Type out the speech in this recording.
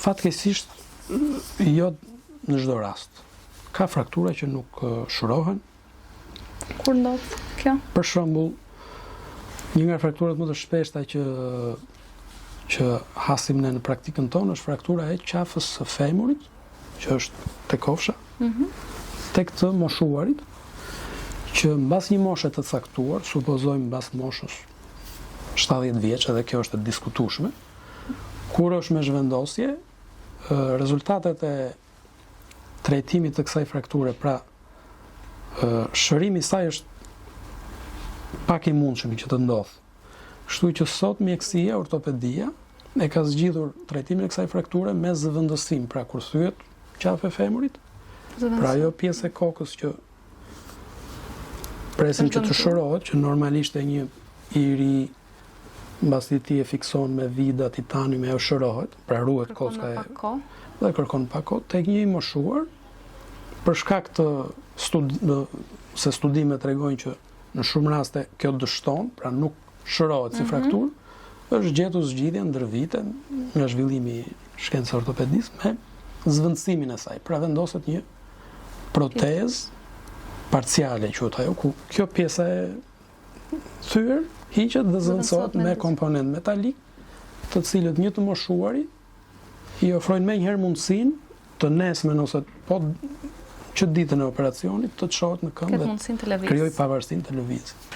Fatkeqësisht jo në çdo rast. Ka fraktura që nuk shërohen. Kur ndodh kjo? Për shembull, një nga frakturat më të shpeshta që hasim ne në praktikën tonë është fraktura e qafës së femurit, që është te kofsha, tek të moshuarit, që mbas një moshe të caktuar, supozojmë mbas moshës 70 vjeç, edhe kjo është e diskutueshme, kur është me zhvendosje, rezultatet e trajtimit të kësaj frakture, pra shërimi i saj është pak i mundshëm që të ndodhë. Kështu që sot mjekësia, ortopedia e ka zgjidhur trajtimin e kësaj frakture me zëvendësim, pra kur thyet qafë e femurit, pra ajo pjesë e kokës që presim që të shërohet, që normalisht e një i ri mbasi ti e fikson me vida, titanium, ajo shërohet, pra ruhet kocka dhe kërkon pak kohë, tek një i moshuar, për shkak të se studimet tregojnë që në shumë raste kjo dështon, pra nuk shërohet si frakturë, është gjetur zgjidhja ndër vite nga zhvillimi i shkencës ortopedisë me zvendësimin e saj. Pra vendoset një protezë parciale, quhet ajo, ku kjo pjesa e thyer hiqet dhe zvendësohet me komponent metalik, të cilët një të moshuari i ofrojnë menjëherë mundësinë të nesmen ose po që ditën e operacionit të çohet në këmbë dhe krijoj pavarësinë të lëvizjes.